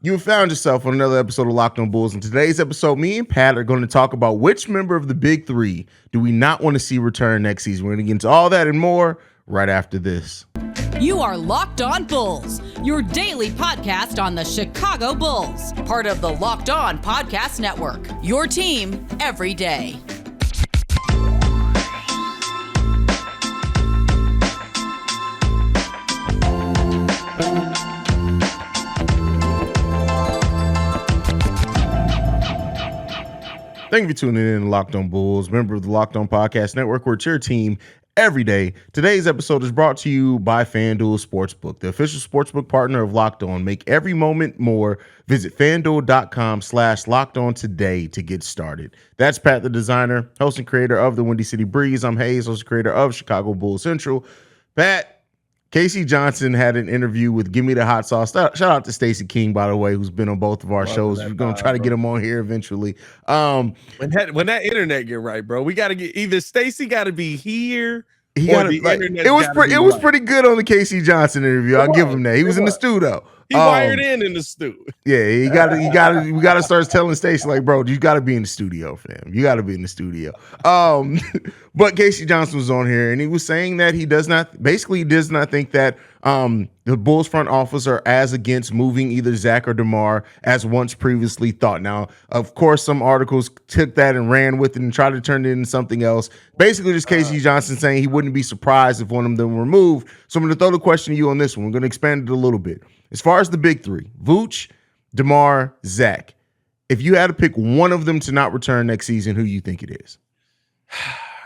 You have found yourself on another episode of Locked On Bulls. In today's episode, me and Pat are going to talk about which member of the Big Three do we not want to see return next season. We're going to get into all that and more right after this. You are Locked On Bulls, your daily podcast on the Chicago Bulls, part of the Locked On Podcast Network, your team every day. Thank you for tuning in to Locked On Bulls, member of the Locked On Podcast Network, where it's your team every day. Today's episode is brought to you by FanDuel Sportsbook, the official sportsbook partner of Locked On. Make every moment more. Visit FanDuel.com/LockedOn today to get started. That's Pat the Designer, host and creator of the Windy City Breeze. I'm Haize, host and creator of Chicago Bulls Central. Pat, Casey Johnson had an interview with Give Me the Hot Sauce. Shout out to Stacey King, by the way, who's been on both of our shows. We're going to try to get him on here eventually. When that internet get right, bro, we got to get either Stacey got to be here. It was pretty good on the Casey Johnson interview. I'll give him that. He was in the studio. He wired in the stew. Yeah, we got to start telling Stacey, like, bro, you got to be in the studio, fam. You got to be in the studio. But Casey Johnson was on here, and he was saying that he does not think that the Bulls front office are as against moving either Zach or Demar as once previously thought. Now, of course, some articles took that and ran with it and tried to turn it into something else. Basically, just Casey Johnson saying he wouldn't be surprised if one of them were moved. So I'm going to throw the question to you on this one. We're going to expand it a little bit. As far as the big three, Vooch, Demar, Zach, if you had to pick one of them to not return next season, who you think it is?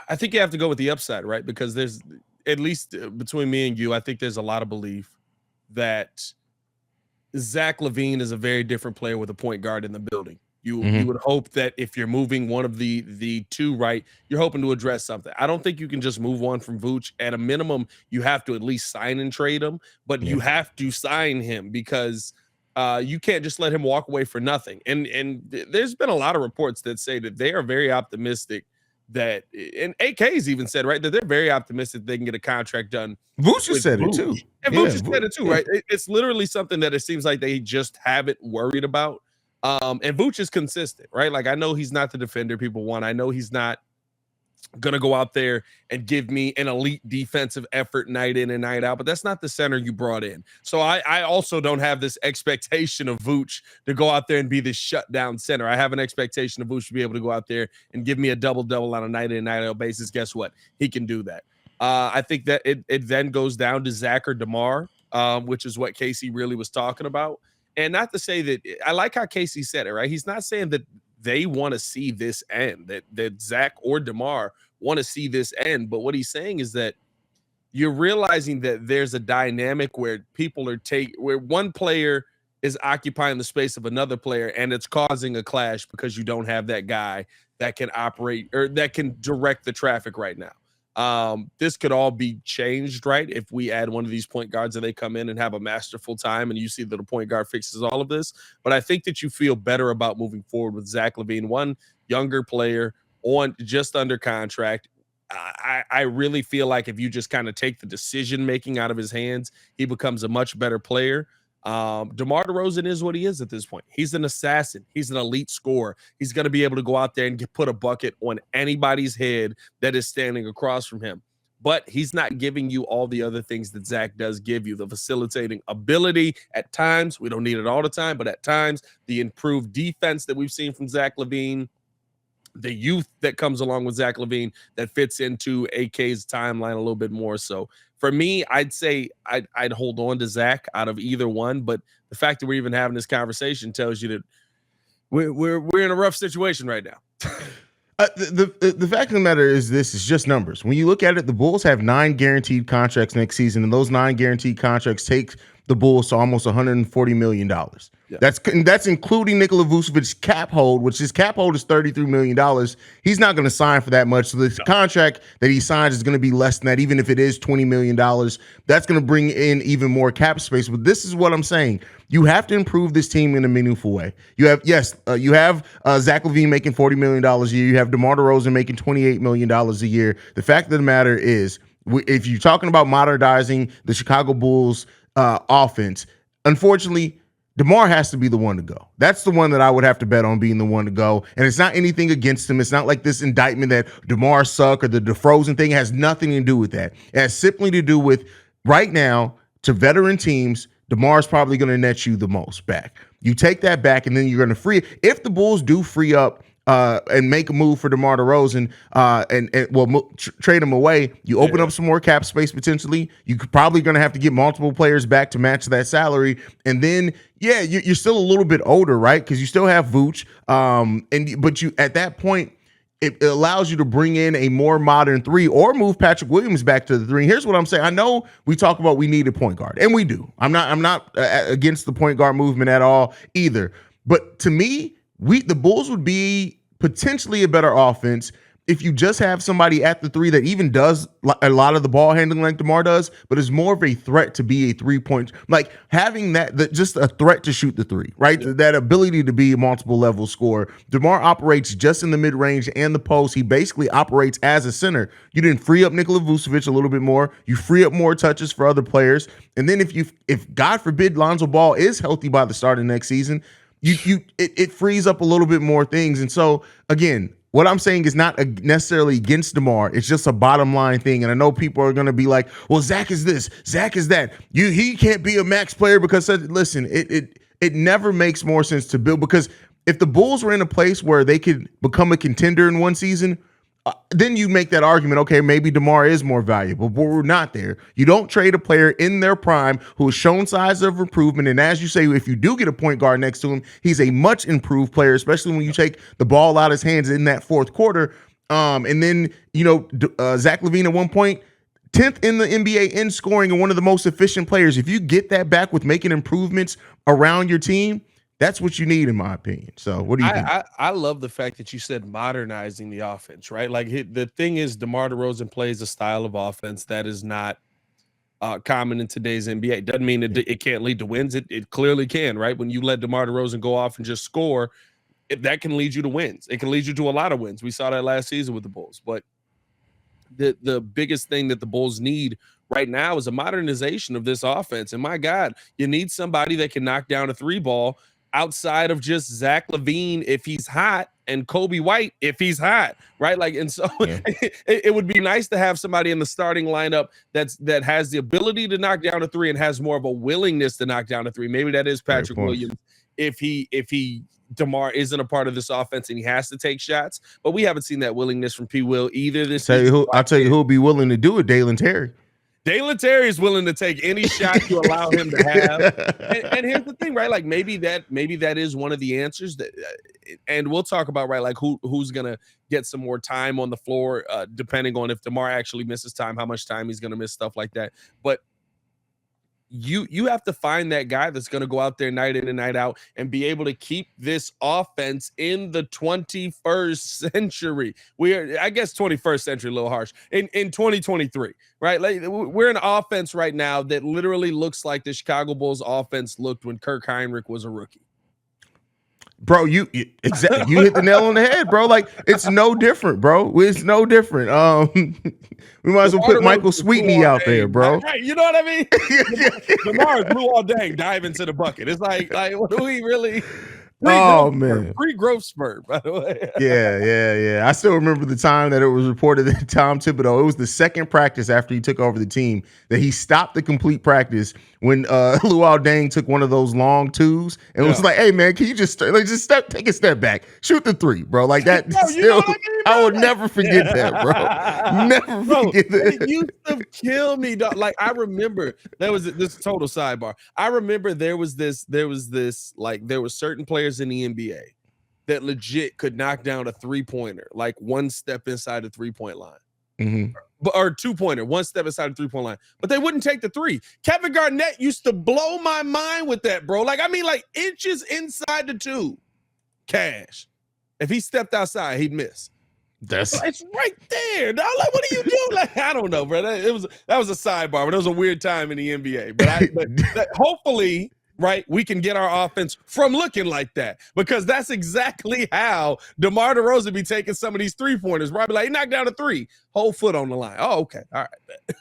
I think you have to go with the upside, right? Because there's, at least between me and you, I think there's a lot of belief that Zach LaVine is a very different player with a point guard in the building. You would hope that if you're moving one of the two, right, you're hoping to address something. I don't think you can just move on from Vooch. At a minimum, you have to at least sign and trade him, but you have to sign him because you can't just let him walk away for nothing. And there's been a lot of reports that say that they are very optimistic that, and AK's even said, right, that they're very optimistic they can get a contract done. Vooch said it too. And Vooch said it too, right? It's literally something that it seems like they just haven't worried about. And Vooch is consistent, right? Like, I know he's not the defender people want. I know he's not going to go out there and give me an elite defensive effort night in and night out, but that's not the center you brought in. So I also don't have this expectation of Vooch to go out there and be this shutdown center. I have an expectation of Vooch to be able to go out there and give me a double-double on a night in and night out basis. Guess what? He can do that. I think that it then goes down to Zach or Demar, which is what Casey really was talking about. And not to say that I like how Casey said it, right? He's not saying that they want to see this end, that Zach or DeMar want to see this end. But what he's saying is that you're realizing that there's a dynamic where people are where one player is occupying the space of another player, and it's causing a clash because you don't have that guy that can operate or that can direct the traffic right now. This could all be changed, right? If we add one of these point guards and they come in and have a masterful time and you see that a point guard fixes all of this. But I think that you feel better about moving forward with Zach LaVine, one younger player on just under contract. I really feel like if you just kind of take the decision-making out of his hands, he becomes a much better player. DeMar DeRozan is what he is at this point. He's an assassin. He's an elite scorer. He's going to be able to go out there and put a bucket on anybody's head that is standing across from him. But he's not giving you all the other things that Zach does give you. The facilitating ability at times. We don't need it all the time, but at times, the improved defense that we've seen from Zach LaVine, the youth that comes along with Zach LaVine that fits into AK's timeline a little bit more. So for me, I'd say I'd hold on to Zach out of either one. But the fact that we're even having this conversation tells you that we're in a rough situation right now. The fact of the matter is this is just numbers. When you look at it, the Bulls have 9 guaranteed contracts next season, and those 9 guaranteed contracts take the Bulls to almost $140 million. Yeah. That's including Nikola Vucevic's cap hold, which his cap hold is $33 million. He's not going to sign for that much. So this contract that he signs is going to be less than that, even if it is $20 million. That's going to bring in even more cap space. But this is what I'm saying. You have to improve this team in a meaningful way. You have, Zach LaVine making $40 million a year. You have DeMar DeRozan making $28 million a year. The fact of the matter is, if you're talking about modernizing the Chicago Bulls offense, unfortunately, DeMar has to be the one to go. That's the one that I would have to bet on being the one to go. And it's not anything against him. It's not like this indictment that DeMar suck or the DeFrozen thing. It has nothing to do with that. It has simply to do with right now, to veteran teams, DeMar's probably going to net you the most back. You take that back, and then you're going to free it. If the Bulls do free up and make a move for DeMar DeRozan trade him away, you open up some more cap space potentially. You're probably going to have to get multiple players back to match that salary. And then, you're still a little bit older, right? Because you still have Vooch. But you at that point, it allows you to bring in a more modern three or move Patrick Williams back to the three. And here's what I'm saying. I know we talk about we need a point guard, and we do. I'm not against the point guard movement at all either. But to me, the Bulls would be potentially a better offense if you just have somebody at the three that even does a lot of the ball handling like DeMar does, but is more of a threat to be a 3-point, like having that just a threat to shoot the three, right? Yeah. That ability to be a multiple level scorer. DeMar operates just in the mid range and the post. He basically operates as a center. You didn't free up Nikola Vucevic a little bit more. You free up more touches for other players. And then if God forbid Lonzo Ball is healthy by the start of next season, it frees up a little bit more things. And so again, what I'm saying is not necessarily against DeMar. It's just a bottom line thing. And I know people are going to be like, well, Zach is this, Zach is that. He can't be a max player because, listen, it never makes more sense to build, because if the Bulls were in a place where they could become a contender in one season, then you make that argument, okay, maybe DeMar is more valuable, but we're not there. You don't trade a player in their prime who has shown signs of improvement. And as you say, if you do get a point guard next to him, he's a much improved player, especially when you take the ball out of his hands in that fourth quarter. And then, Zach LaVine at one point, 10th in the NBA in scoring and one of the most efficient players. If you get that back with making improvements around your team, that's what you need, in my opinion. So what do you think? I love the fact that you said modernizing the offense, right? Like the thing is, DeMar DeRozan plays a style of offense that is not common in today's NBA. Doesn't mean it can't lead to wins. It clearly can, right? When you let DeMar DeRozan go off and just score, that can lead you to wins. It can lead you to a lot of wins. We saw that last season with the Bulls. But the biggest thing that the Bulls need right now is a modernization of this offense. And my God, you need somebody that can knock down a three ball outside of just Zach LaVine if he's hot and Kobe White if he's hot, right? Like, and so it would be nice to have somebody in the starting lineup that has the ability to knock down a three and has more of a willingness to knock down a three. Maybe that is Patrick Williams if DeMar isn't a part of this offense and he has to take shots, but we haven't seen that willingness from P. Will either this season. I'll tell you who'll be willing to do it, Dalen Terry. Dalen Terry is willing to take any shot you allow him to have. And here's the thing, right? Like maybe that is one of the answers that, and we'll talk about, right? Like who's going to get some more time on the floor, depending on if DeMar actually misses time, how much time he's going to miss, stuff like that. But you have to find that guy that's going to go out there night in and night out and be able to keep this offense in the 21st century. I guess 21st century, a little harsh, in 2023, right? Like we're an offense right now that literally looks like the Chicago Bulls offense looked when Kirk Heinrich was a rookie. Bro, you hit the nail on the head, bro. Like it's no different, bro. It's no different. We might as well put Michael Sweetney out there, bro. Right, you know what I mean? DeMar blew all dang, dive into the bucket. It's like what do we really? Pre-growth spurt, by the way. Yeah. I still remember the time that it was reported that Tom Thibodeau, it was the second practice after he took over the team, that he stopped the complete practice when Luol Deng took one of those long twos and was like, hey, man, can you just take a step back, shoot the three, bro? Like that. I will never forget that, bro. Never forget that. It used to kill me, dog. Like I remember there was this total sidebar. I remember there was certain players in the NBA that legit could knock down a three-pointer, like one step inside the three-point line. Mm-hmm. Or two-pointer, one step inside the three-point line. But they wouldn't take the three. Kevin Garnett used to blow my mind with that, bro. Like, I mean, like inches inside the two. Cash. If he stepped outside, he'd miss. It's right there. Dog. Like, what do you do? Like, I don't know, bro. That was a sidebar, but it was a weird time in the NBA. But hopefully, right, we can get our offense from looking like that, because that's exactly how DeMar DeRozan be taking some of these three-pointers. Right, like, he knocked down a three, whole foot on the line. Oh, okay, all right.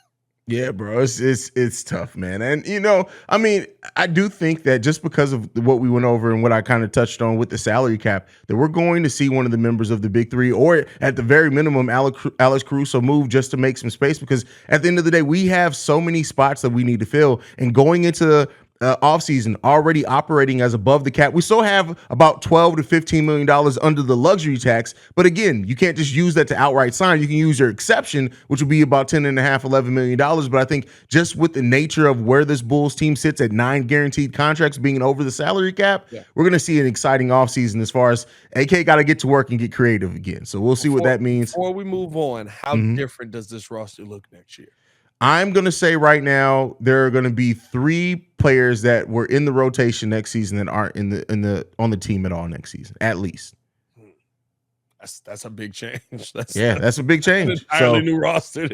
Yeah, bro, it's tough, man. And I mean, I do think that just because of what we went over and what I kind of touched on with the salary cap, that we're going to see one of the members of the big three, or at the very minimum, Alex Caruso move just to make some space. Because at the end of the day, we have so many spots that we need to fill, and going into offseason already operating as above the cap. We still have about $12 to $15 million under the luxury tax. But again, you can't just use that to outright sign. You can use your exception, which would be about $10.5–11 million. But I think just with the nature of where this Bulls team sits at 9 guaranteed contracts being over the salary cap, we're going to see an exciting offseason as far as AK got to get to work and get creative again. So we'll see what that means. Before we move on, how different does this roster look next year? I'm going to say right now there are going to be 3 players that were in the rotation next season that aren't on the team at all next season, at least. That's a big change. That's a big change. An entirely new roster.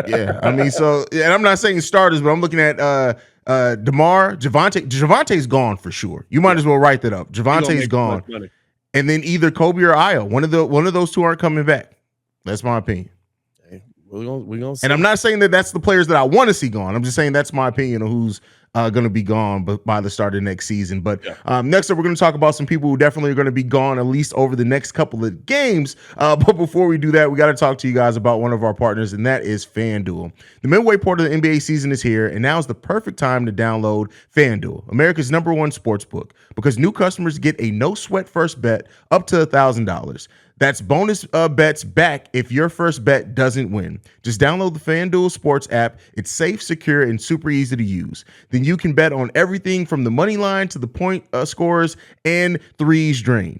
Yeah, I mean, and I'm not saying starters, but I'm looking at Demar, Javante's gone for sure. You might as well write that up. Javante's gone, and then either Kobe or Io. One of those 2 aren't coming back. That's my opinion. We're gonna see. And I'm not saying that that's the players that I want to see gone. I'm just saying that's my opinion of who's going to be gone by the start of next season. But next up, we're going to talk about some people who definitely are going to be gone at least over the next couple of games. But before we do that, we got to talk to you guys about one of our partners, and that is FanDuel. The midway part of the NBA season is here, and now is the perfect time to download FanDuel, America's #1 sports book, because new customers get a no-sweat first bet up to $1,000. That's bonus bets back if your first bet doesn't win. Just download the FanDuel Sports app. It's safe, secure, and super easy to use. Then you can bet on everything from the money line to the point scores and threes drained.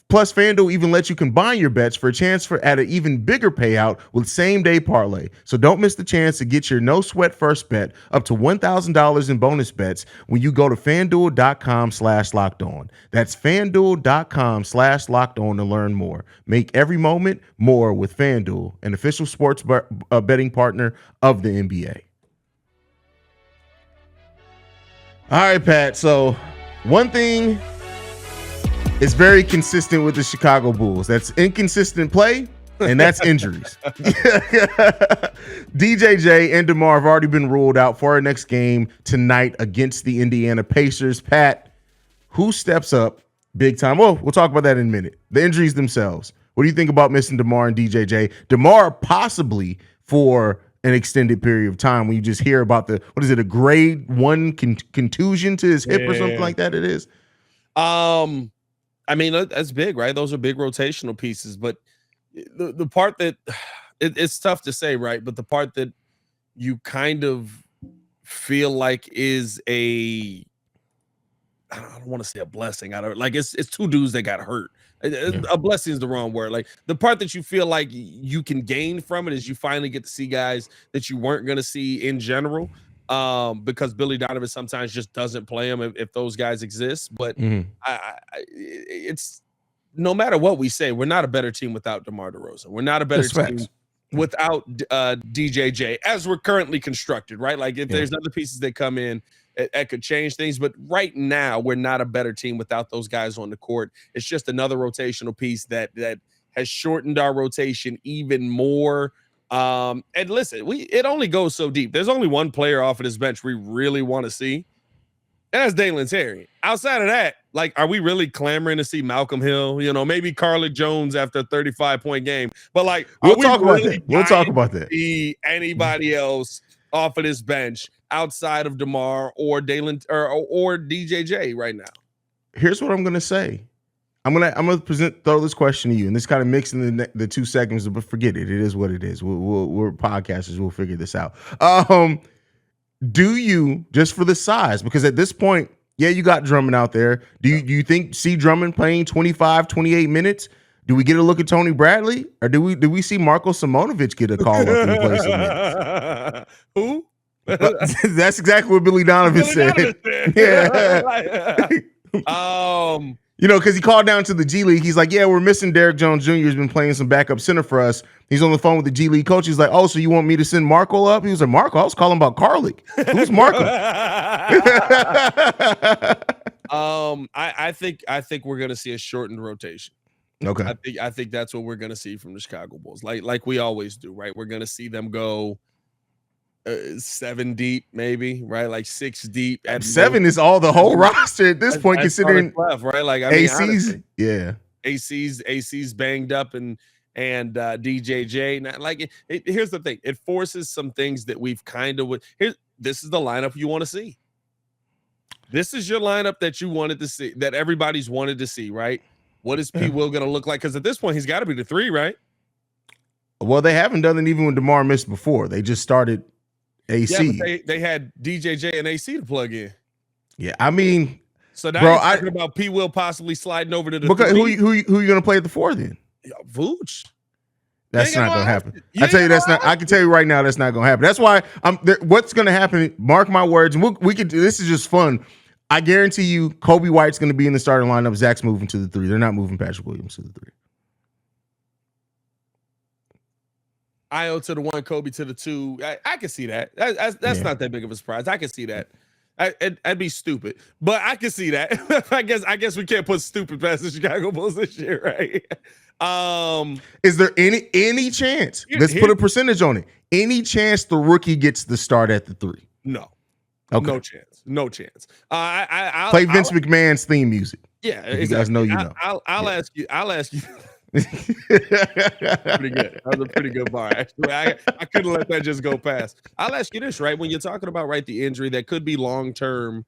Plus, FanDuel even lets you combine your bets for a chance at an even bigger payout with same-day parlay. So don't miss the chance to get your no-sweat first bet up to $1,000 in bonus bets when you go to FanDuel.com/lockedon. That's FanDuel.com/lockedon to learn more. Make every moment more with FanDuel, an official sports betting partner of the NBA. All right, Pat. So one thing is very consistent with the Chicago Bulls. That's inconsistent play, and that's injuries. DJJ and Demar have already been ruled out for our next game tonight against the Indiana Pacers. Pat, who steps up big time? Well, we'll talk about that in a minute. The injuries themselves. What do you think about missing Demar and DJJ? Demar possibly for an extended period of time when you just hear about a grade 1 contusion to his hip or something like that it is? I mean, that's big, right? Those are big rotational pieces, but the part that it's tough to say, right? But the part that you kind of feel like is I don't want to say a blessing. It's 2 dudes that got hurt. A blessing is the wrong word. Like the part that you feel like you can gain from it is you finally get to see guys that you weren't going to see in general. Because Billy Donovan sometimes just doesn't play them if those guys exist. But it's no matter what we say, we're not a better team without DeMar DeRozan. We're not a better team without DJJ as we're currently constructed, right? Like if there's other pieces that come in, it could change things. But right now, we're not a better team without those guys on the court. It's just another rotational piece that has shortened our rotation even more. And listen, it only goes so deep. There's only one player off of this bench we really want to see, and that's Dalen Terry. Outside of that, like, are we really clamoring to see Malcolm Hill? Maybe Carlik Jones after a 35-point game. But like, we'll talk about that. We'll talk about that. See anybody else off of this bench outside of DeMar or Dalen or DJJ right now? Here's what I'm gonna say. I'm gonna throw this question to you, and this kind of mixing the 2 segments, but forget it. It is what it is. We're podcasters. We'll figure this out. Do you, just for the size, because at this point, you got Drummond out there. Do you see Drummond playing 25, 28 minutes? Do we get a look at Tony Bradley, or do we see Marko Simonovic get a call up and play some minutes? Who? That's exactly what Billy Donovan said. Yeah. Because he called down to the G League. He's like, we're missing Derrick Jones Jr. He's been playing some backup center for us. He's on the phone with the G League coach. He's like, oh, so you want me to send Marco up? He was like, Marco? I was calling about Carlik. Who's Marco? I think we're gonna see a shortened rotation. Okay. I think that's what we're gonna see from the Chicago Bulls, like we always do, right? We're gonna see them go 7 deep, maybe, right? Like 6 deep. At 7 most. is all the whole roster at this point, That's all that's considering left, right? Like, I mean, AC's. honestly, Yeah. AC's banged up and DJJ. Now, like, here's the thing: it forces some things that we've kind of this is the lineup you want to see. This is your lineup that you wanted to see, that everybody's wanted to see, right? What is P. Will going to look like? Because at this point, he's got to be the 3, right? Well, they haven't done it even when DeMar missed before. They just started AC. Yeah, but they had DJJ and AC to plug in. Yeah, I mean, so now bro, you're talking about P. Will possibly sliding over to the because 3. who you going to play at the 4 then? Vooch. That's not gonna happen. I tell you, that's not. I can tell you right now, that's not gonna happen. That's why what's gonna happen? Mark my words. And we could. This is just fun. I guarantee you, Kobe White's gonna be in the starting lineup. Zach's moving to the 3. They're not moving Patrick Williams to the 3. Io to the 1, Kobe to the 2. I can see that. That's not that big of a surprise. I can see that. I'd be stupid, but I can see that. I guess we can't put stupid past the Chicago Bulls this year, right? Is there any chance? Let's put a percentage on it. Any chance the rookie gets the start at the 3? No. Okay. No chance. I'll play Vince McMahon's theme music. Yeah, exactly. You guys know you know. I'll ask you. Pretty good. That was a pretty good bar, actually. I couldn't let that just go past. I'll ask you this, right? When you're talking about the injury that could be long term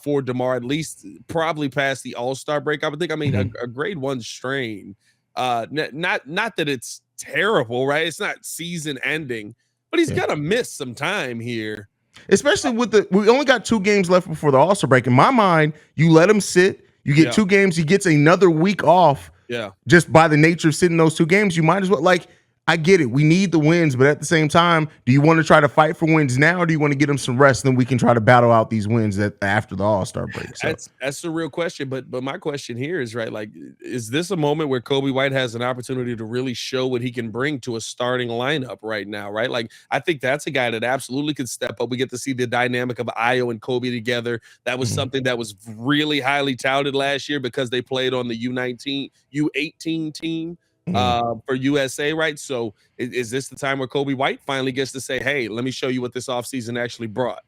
for Demar, at least probably past the All-Star break. I would think. I mean, a grade 1 strain. Not that it's terrible, right? It's not season ending, but he's gonna miss some time here. Especially with we only got 2 games left before the All-Star break. In my mind, you let him sit. You get 2 games. He gets another week off. Yeah. Just by the nature of sitting those 2 games, you might as well, like, I get it. We need the wins, but at the same time, do you want to try to fight for wins now, or do you want to get them some rest? Then we can try to battle out these wins after the All-Star break. So. That's the real question. But my question here is, right, like, is this a moment where Kobe White has an opportunity to really show what he can bring to a starting lineup right now, right? Like, I think that's a guy that absolutely could step up. We get to see the dynamic of Io and Kobe together. That was something that was really highly touted last year because they played on the U18 team. For USA, right? So is this the time where Kobe White finally gets to say, hey, let me show you what this offseason actually brought?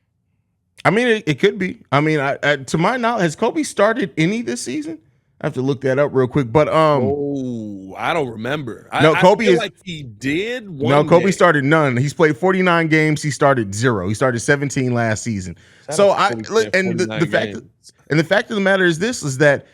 I mean, it could be. I mean, to my knowledge, has Kobe started any this season? I have to look that up real quick. But I don't remember. No, Kobe I feel like he did. Kobe started none. He's played 49 games. He started 0. He started 17 last season. So the fact of the matter is this: is that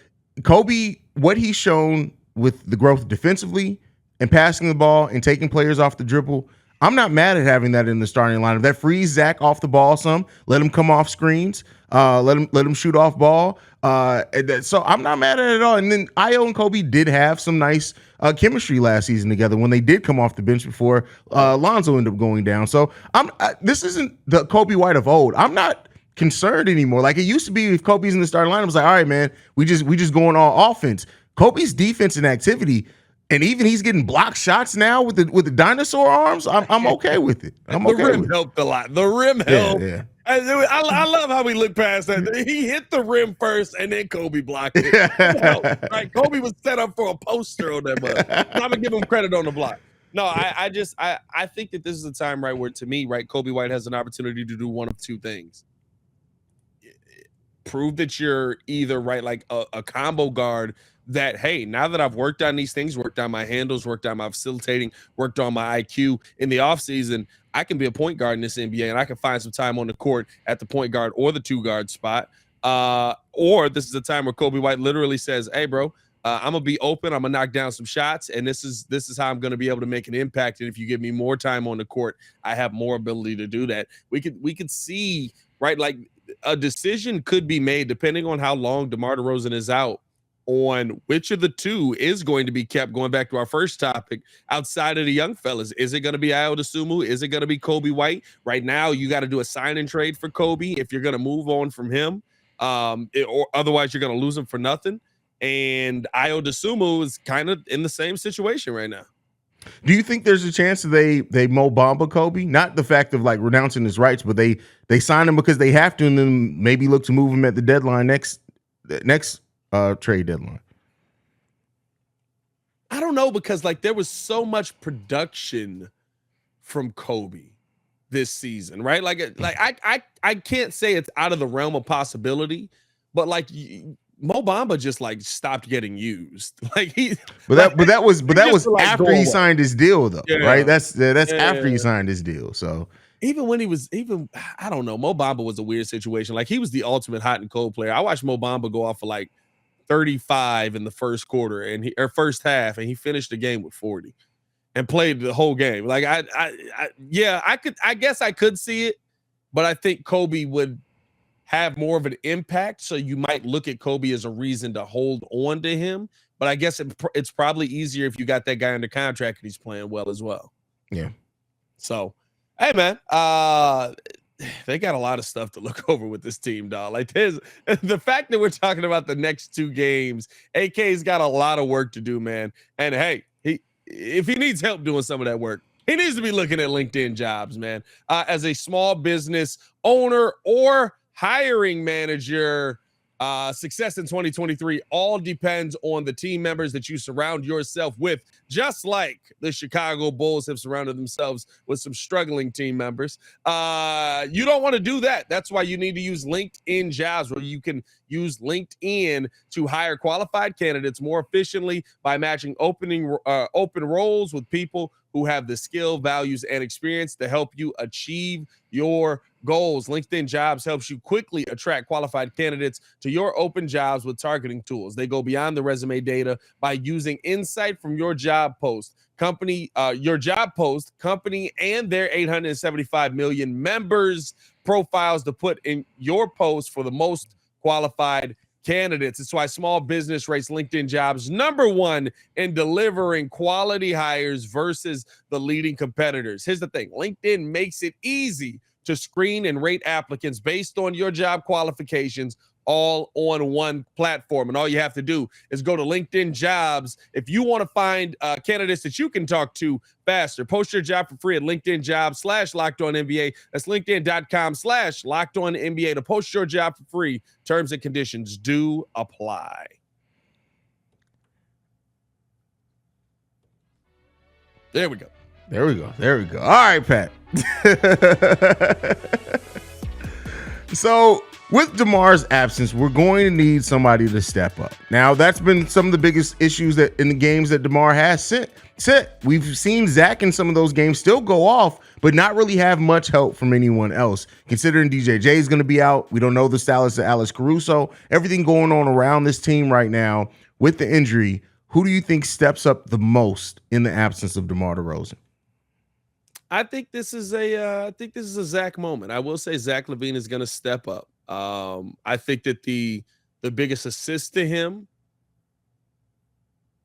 Kobe, what he's shown with the growth defensively and passing the ball and taking players off the dribble, I'm not mad at having that in the starting lineup. That frees Zach off the ball some. Let him come off screens. Let him shoot off ball. So I'm not mad at it at all. And then Io and Kobe did have some nice chemistry last season together when they did come off the bench before Lonzo ended up going down. So this isn't the Kobe White of old. I'm not concerned anymore. Like it used to be if Kobe's in the starting lineup, it was like, all right, man, we just going all offense. Kobe's defense and activity, and even he's getting block shots now with the dinosaur arms. I'm okay with it. The rim helped a lot. The rim helped. Yeah. I love how we look past that. He hit the rim first, and then Kobe blocked it. Right? Kobe was set up for a poster on that mug. I'm gonna give him credit on the block. No, I think that this is a time, right, where to me, right, Kobe White has an opportunity to do one of 2 things. Prove that you're either like a combo guard that, hey, now that I've worked on these things, worked on my handles, worked on my facilitating, worked on my IQ in the offseason, I can be a point guard in this NBA and I can find some time on the court at the point guard or the 2 guard spot. Or this is a time where Kobe White literally says, hey, bro, I'm going to be open. I'm going to knock down some shots. And this is how I'm going to be able to make an impact. And if you give me more time on the court, I have more ability to do that. We could see, right, like a decision could be made depending on how long DeMar DeRozan is out on which of the 2 is going to be kept, going back to our first topic, outside of the young fellas. Is it going to be Ayo Dosunmu? Is it going to be Kobe White? Right now, you got to do a sign and trade for Kobe if you're going to move on from him, or otherwise you're going to lose him for nothing. And Ayo Dosunmu is kind of in the same situation right now. Do you think there's a chance that they Mo Bamba Kobe? Not the fact of like renouncing his rights, but they sign him because they have to, and then maybe look to move him at the deadline next trade deadline. I don't know, because like there was so much production from Kobe this season, right? Like I can't say it's out of the realm of possibility, but like Mo Bamba just like stopped getting used. Like that was like, after he signed his deal though, right? That's Yeah. after he signed his deal. So even when he was I don't know, Mo Bamba was a weird situation. Like he was the ultimate hot and cold player. I watched Mo Bamba go off for like 35 in the first quarter or first half, and he finished the game with 40 and played the whole game. Like I guess I could see it, but I think Kobe would have more of an impact. So you might look at Kobe as a reason to hold on to him. But I guess it's probably easier if you got that guy under contract and he's playing well as well. Yeah. So, hey man, they got a lot of stuff to look over with this team, dog. Like there's the fact that we're talking about the next 2 games. AK's got a lot of work to do, man. And hey, if he needs help doing some of that work, he needs to be looking at LinkedIn Jobs, man. As a small business owner or hiring manager, success in 2023 all depends on the team members that you surround yourself with, just like the Chicago Bulls have surrounded themselves with some struggling team members. You don't want to do that. That's why you need to use LinkedIn Jobs, where you can use LinkedIn to hire qualified candidates more efficiently by matching open roles with people who have the skill, values, and experience to help you achieve your goals. LinkedIn Jobs helps you quickly attract qualified candidates to your open jobs with targeting tools. They go beyond the resume data by using insight from your job post, company, and their 875 million members profiles to put in your post for the most qualified candidates. It's why small business rates LinkedIn Jobs #1 in delivering quality hires versus the leading competitors. Here's the thing. LinkedIn makes it easy to screen and rate applicants based on your job qualifications, all on one platform. And all you have to do is go to LinkedIn Jobs. If you want to find candidates that you can talk to faster, post your job for free at LinkedIn Jobs /LockedOnNBA. That's LinkedIn.com /LockedOnNBA to post your job for free. Terms and conditions do apply. There we go. There we go. All right, Pat. So with Demar's absence, we're going to need somebody to step up. Now, that's been some of the biggest issues that in the games that Demar has set. We've seen Zach in some of those games still go off, but not really have much help from anyone else. Considering DJJ is going to be out, we don't know the status of Alex Caruso. Everything going on around this team right now with the injury. Who do you think steps up the most in the absence of DeMar DeRozan? I think this is a Zach moment. I will say Zach LaVine is going to step up. I think that the biggest assist to him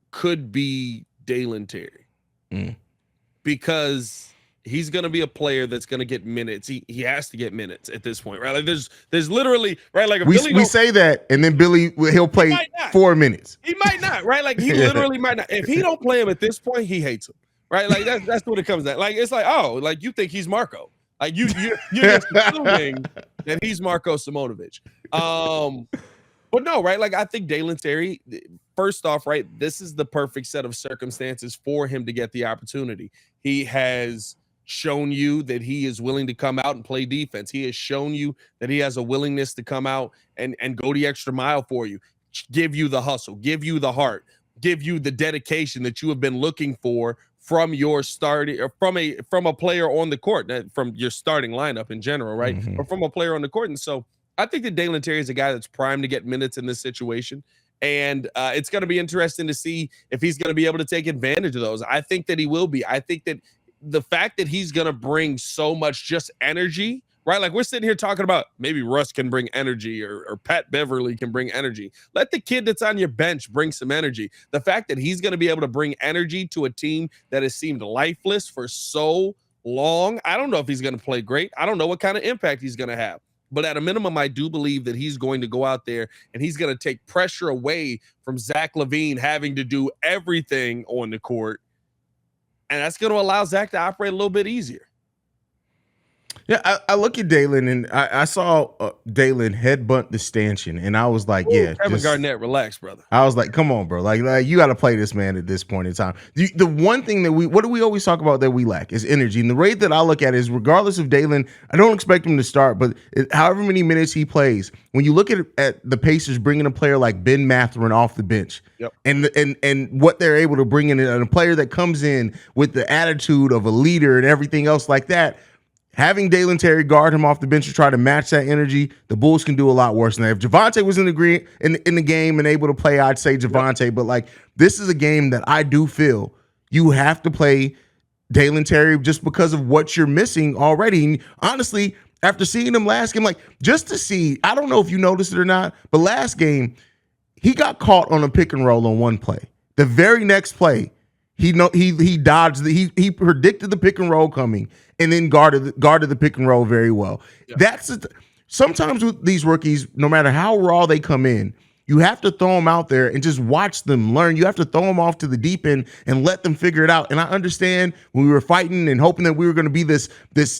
could be Dalen Terry, because he's going to be a player that's going to get minutes. He has to get minutes at this point, right? Like there's literally, right? Like we say that, and then Billy he'll play 4 minutes. He might not, right? Like he literally might not. If he don't play him at this point, he hates him. Right, like that's what it comes to. Like it's like, oh, like you think he's Marco, like you're just assuming that he's Marco Simonovic. But no, right? Like I think Dalen Terry, first off, right, this is the perfect set of circumstances for him to get the opportunity. He has shown you that he is willing to come out and play defense. He has shown you that he has a willingness to come out and go the extra mile for you, give you the hustle, give you the heart, give you the dedication that you have been looking for from your starting, or from a player on the court, from your starting lineup in general, right? Or from a player on the court. And so I think that Dalen Terry is a guy that's primed to get minutes in this situation. And it's going to be interesting to see if he's going to be able to take advantage of those. I think that he will be. I think that the fact that he's going to bring so much just energy, right? Like we're sitting here talking about maybe Russ can bring energy or Pat Beverly can bring energy. Let the kid that's on your bench bring some energy. The fact that he's going to be able to bring energy to a team that has seemed lifeless for so long. I don't know if he's going to play great. I don't know what kind of impact he's going to have. But at a minimum, I do believe that he's going to go out there and he's going to take pressure away from Zach LaVine having to do everything on the court. And that's going to allow Zach to operate a little bit easier. Yeah, I look at Dalen and I saw Dalen headbutt the stanchion, and I was like, yeah, Kevin Garnett, relax, brother. I was like, come on, bro. Like you got to play this man at this point in time. The one thing that what do we always talk about that we lack is energy. And the rate that I look at it is regardless of Dalen, I don't expect him to start, but however many minutes he plays, when you look at the Pacers bringing a player like Ben Mathurin off the bench, yep. and what they're able to bring in, and a player that comes in with the attitude of a leader and everything else like that, having Dalen Terry guard him off the bench to try to match that energy, the Bulls can do a lot worse than that. If Javonte was in the game and able to play, I'd say Javonte. Yep. But like, this is a game that I do feel you have to play Dalen Terry just because of what you're missing already. And honestly, after seeing him last game, like just to see, I don't know if you noticed it or not, but last game he got caught on a pick and roll on one play. The very next play, he dodged he predicted the pick and roll coming and then guarded the pick and roll very well. Yeah. Sometimes with these rookies, no matter how raw they come in, you have to throw them out there and just watch them learn. You have to throw them off to the deep end and let them figure it out. And I understand when we were fighting and hoping that we were going to be this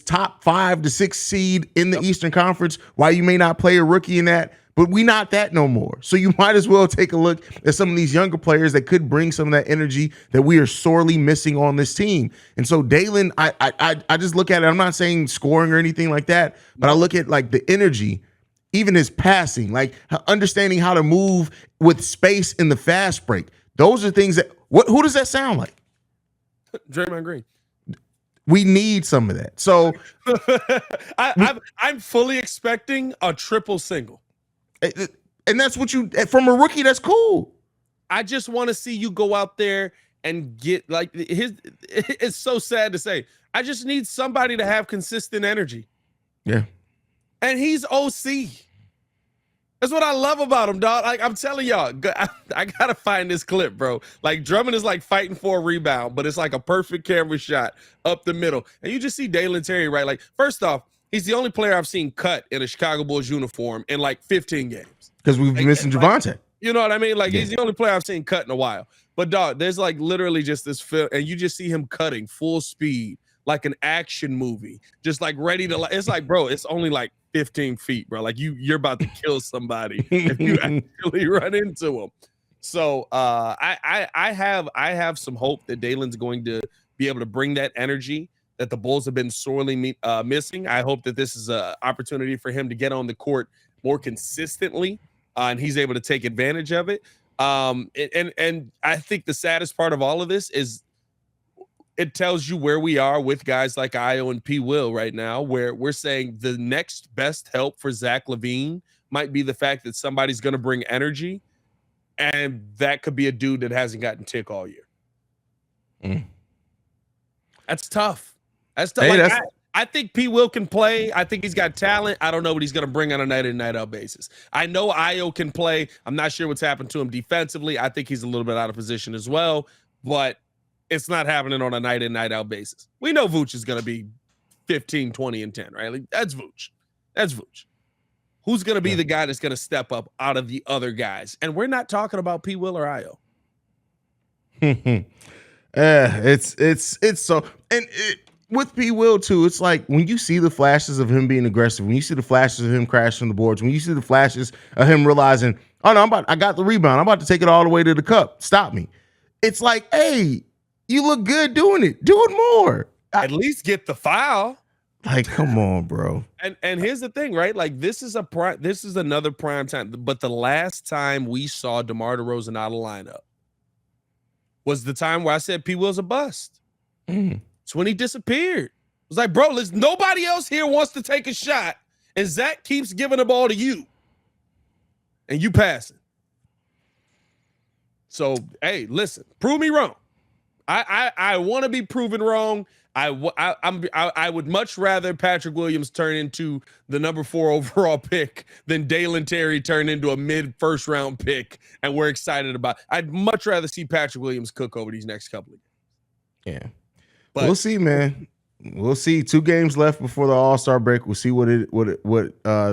top 5 to 6 seed in the Eastern Conference, why you may not play a rookie in that. But we not that no more. So you might as well take a look at some of these younger players that could bring some of that energy that we are sorely missing on this team. And so Dalen, I just look at it. I'm not saying scoring or anything like that, but I look at like the energy, even his passing, like understanding how to move with space in the fast break. Those are things that who does that sound like? Draymond Green. We need some of that. So I'm fully expecting a triple single. And that's what from a rookie, that's cool. I just want to see you go out there and get like it's so sad to say. I just need somebody to have consistent energy. Yeah. And he's OC. That's what I love about him, dog. Like I'm telling y'all, I gotta find this clip, bro. Like Drummond is like fighting for a rebound, but it's like a perfect camera shot up the middle. And you just see Dalen Terry, right? Like, first off, he's the only player I've seen cut in a Chicago Bulls uniform in like 15 games. Because we've been missing Javonte. You know what I mean? Like, he's the only player I've seen cut in a while. But, dog, there's like literally just this film, and you just see him cutting full speed, like an action movie, just like ready to, it's like, bro, it's only like 15 feet, bro. Like, you're about to kill somebody if you actually run into him. So, I have some hope that Dalen's going to be able to bring that energy that the Bulls have been sorely missing. I hope that this is an opportunity for him to get on the court more consistently, and he's able to take advantage of it. And I think the saddest part of all of this is it tells you where we are with guys like Io and P. Will right now, where we're saying the next best help for Zach LaVine might be the fact that somebody's going to bring energy, and that could be a dude that hasn't gotten tick all year. That's tough. That's tough. Hey, I think P. Will can play. I think he's got talent. I don't know what he's going to bring on a night in, night out basis. I know Io can play. I'm not sure what's happened to him defensively. I think he's a little bit out of position as well, but it's not happening on a night in, night out basis. We know Vooch is going to be 15, 20, and 10, right? Like, that's Vooch. That's Vooch. Who's going to be the guy that's going to step up out of the other guys? And we're not talking about P. Will or Io. It's so, and with P. Will too, it's like when you see the flashes of him being aggressive, when you see the flashes of him crashing the boards, when you see the flashes of him realizing, oh no, I got the rebound, I'm about to take it all the way to the cup, stop me. It's like, hey, you look good doing it, do it more. At least get the foul. Like, come on, bro. And here's the thing, right? Like, this is another prime time. But the last time we saw DeMar DeRozan out of lineup was the time where I said P. Will's a bust. It's when he disappeared. It was like, bro, nobody else here wants to take a shot, and Zach keeps giving the ball to you, and you passing. So, hey, listen, prove me wrong. I want to be proven wrong. I would much rather Patrick Williams turn into the number 4 overall pick than Dalen Terry turn into a mid-first round pick, and we're excited about. I'd much rather see Patrick Williams cook over these next couple of games. Yeah, but we'll see, man. We'll see. 2 games left before the All-Star break. We'll see what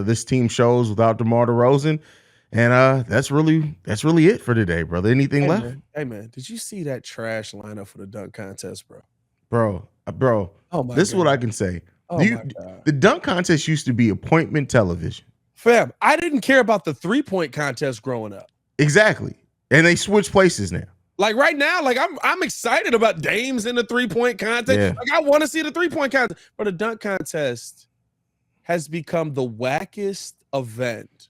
this team shows without DeMar DeRozan. And that's really it for today, brother. Anything left? Hey man, did you see that trash lineup for the dunk contest, bro? Bro. Oh my God. This is what I can say. Oh my God. The dunk contest used to be appointment television. Fam, I didn't care about the 3-point contest growing up. Exactly. And they switch places now. Like right now, like I'm excited about Dames in the 3-point contest. Yeah. Like I want to see the 3-point contest. But the dunk contest has become the wackest event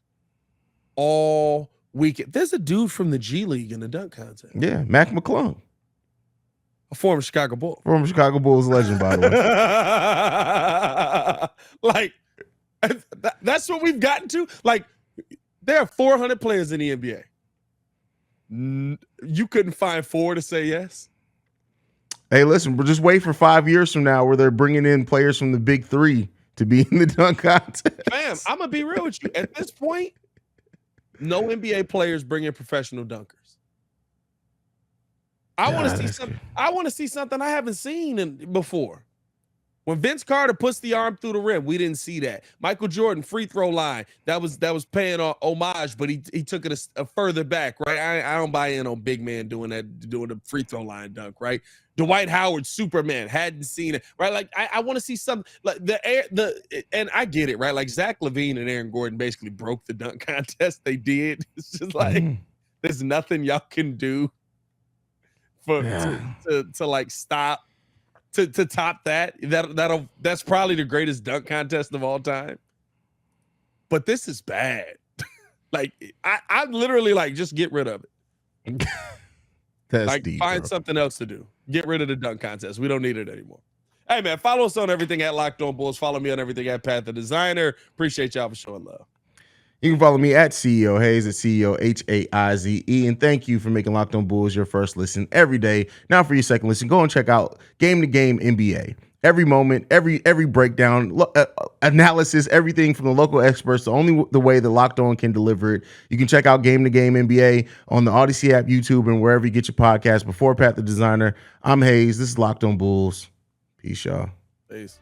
all weekend. There's a dude from the G League in the dunk contest. Yeah, Mac McClung. A former Chicago Bull. Former Chicago Bulls legend, by the way. Like, that's what we've gotten to. Like, there are 400 players in the NBA. You couldn't find 4 to say yes? Hey, listen, we'll just wait for 5 years from now where they're bringing in players from the big 3 to be in the dunk contest. Fam, I'm going to be real with you. At this point, no NBA players bring in professional dunkers. I want to see something. I want to see something I haven't seen before. When Vince Carter puts the arm through the rim, we didn't see that. Michael Jordan free throw line that was paying homage, but he took it a further back, right? I don't buy in on big man doing the free throw line dunk, right? Dwight Howard, Superman, hadn't seen it, right? Like I want to see something like and I get it, right? Like Zach LaVine and Aaron Gordon basically broke the dunk contest. They did. It's just like there's nothing y'all can do to like stop. To top that's probably the greatest dunk contest of all time. But this is bad. Like I'm literally like, just get rid of it. That's like deep, find bro. something else to do. Get rid of the dunk contest. We don't need it anymore. Hey man, follow us on everything at Locked On Bulls. Follow me on everything at Pat the Designer. Appreciate y'all for showing love. You can follow me at CEO Haize, at CEO Haize. And thank you for making Locked On Bulls your first listen every day. Now for your second listen, go and check out Game to Game NBA. Every moment, every breakdown, analysis, everything from the local experts, the way that Locked On can deliver it. You can check out Game to Game NBA on the Odyssey app, YouTube, and wherever you get your podcast. Before Pat the Designer, I'm Haize. This is Locked On Bulls. Peace, y'all. Peace.